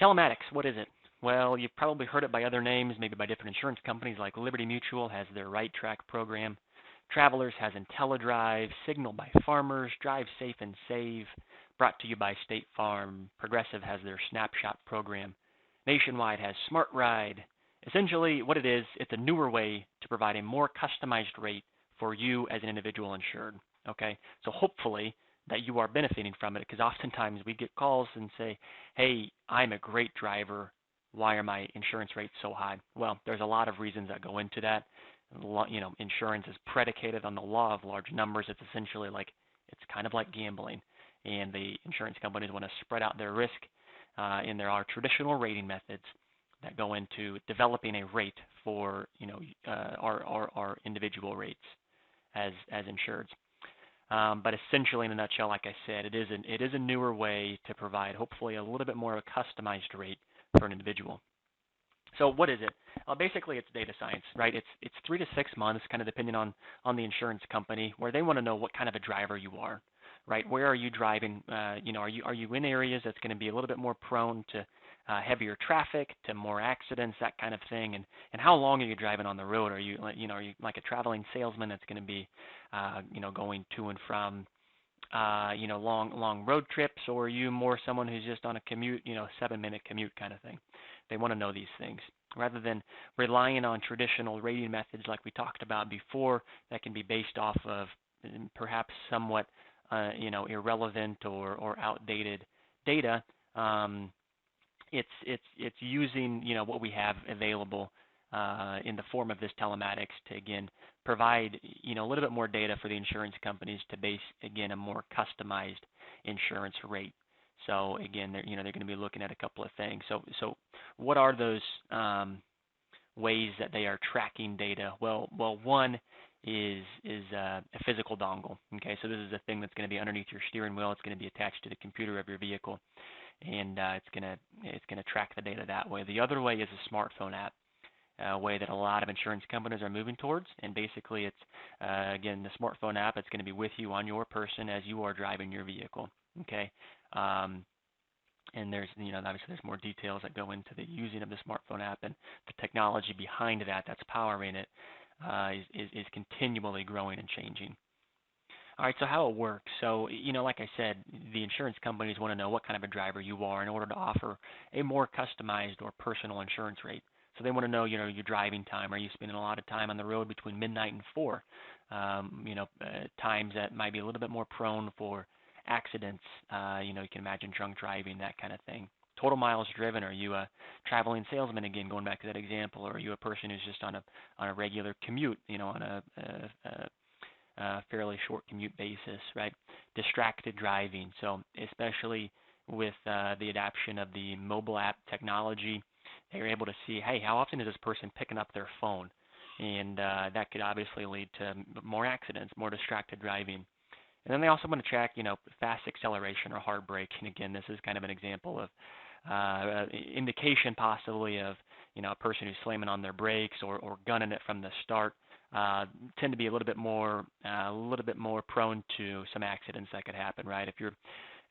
Telematics, what is it? Well, you've probably heard it by other names, maybe by different insurance companies like Liberty Mutual has their Right Track program. Travelers has Intellidrive, Signal by Farmers, Drive Safe and Save, brought to you by State Farm. Progressive has their Snapshot program. Nationwide has Smartride. Essentially, what it is, it's a newer way to provide a more customized rate for you as an individual insured. Okay, so hopefully that you are benefiting from it, because oftentimes we get calls and say, hey, I'm a great driver. Why are my insurance rates so high? Well, there's a lot of reasons that go into that. Insurance is predicated on the law of large numbers. It's essentially it's kind of like gambling, and the insurance companies want to spread out their risk, and there are traditional rating methods that go into developing a rate for our individual rates as insureds. But essentially, in a nutshell, like I said, it is a newer way to provide hopefully a little bit more of a customized rate for an individual. So what is it? Basically, it's data science, right? It's 3 to 6 months, kind of depending on the insurance company, where they want to know what kind of a driver you are, right? Where are you driving? Are you in areas that's going to be a little bit more prone to heavier traffic, to more accidents, that kind of thing? And how long are you driving on the road? Are you like a traveling salesman that's going to be going to and from long road trips, or are you more someone who's just on a commute, 7-minute commute kind of thing? They want to know these things rather than relying on traditional rating methods like we talked about before that can be based off of perhaps somewhat irrelevant or outdated data. It's using what we have available in the form of this telematics to again provide a little bit more data for the insurance companies to base again a more customized insurance rate. So again, they're going to be looking at a couple of things. So what are those ways that they are tracking data? Well, one is a physical dongle. Okay, so this is a thing that's going to be underneath your steering wheel. It's going to be attached to the computer of your vehicle, and it's going to track the data that way. The other way is a smartphone app. A way that a lot of insurance companies are moving towards, and basically it's again the smartphone app. It's going to be with you on your person as you are driving your vehicle. Okay, and there's obviously there's more details that go into the using of the smartphone app, and the technology behind that's powering it is continually growing and changing. All right, so how it works. So, like I said, the insurance companies want to know what kind of a driver you are in order to offer a more customized or personal insurance rate. So they want to know, your driving time. Are you spending a lot of time on the road between midnight and 4? Times that might be a little bit more prone for accidents. You can imagine drunk driving, that kind of thing. Total miles driven. Are you a traveling salesman, again, going back to that example, or are you a person who's just on a regular commute, on a fairly short commute basis, right? Distracted driving. So especially with the adoption of the mobile app technology, they're able to see, hey, how often is this person picking up their phone? And that could obviously lead to more accidents, more distracted driving. And then they also want to track, fast acceleration or hard brake. And again, this is kind of an example of indication possibly of, a person who's slamming on their brakes or gunning it from the start. Tend to be a little bit more prone to some accidents that could happen, right? If you're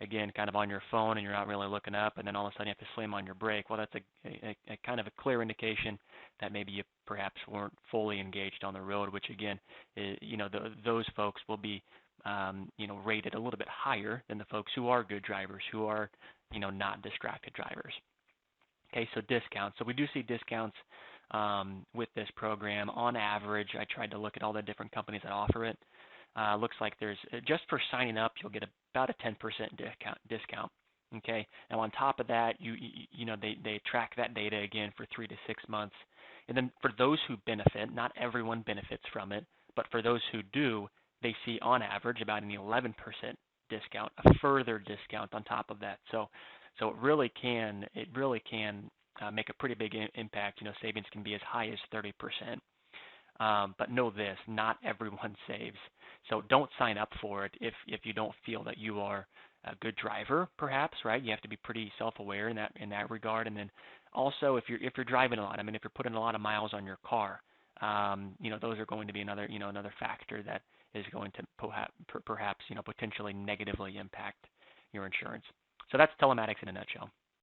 again kind of on your phone and you're not really looking up, and then all of a sudden you have to slam on your brake, well, that's a kind of a clear indication that maybe you perhaps weren't fully engaged on the road, which again, those folks will be rated a little bit higher than the folks who are good drivers, who are not distracted drivers. Okay, so discounts. So we do see discounts with this program. On average, I tried to look at all the different companies that offer it. Looks like there's, just for signing up, you'll get about a 10% discount. Okay, now on top of that, they track that data again for 3 to 6 months. And then for those who benefit, not everyone benefits from it, but for those who do, they see on average about an 11% discount, a further discount on top of that. So it really can make a pretty big impact. Savings can be as high as 30%. But know this, not everyone saves. So don't sign up for it if you don't feel that you are a good driver, perhaps, right? You have to be pretty self-aware in that regard. And then also if you're driving a lot, if you're putting a lot of miles on your car, those are going to be another factor that is going to perhaps potentially negatively impact your insurance. So that's telematics in a nutshell.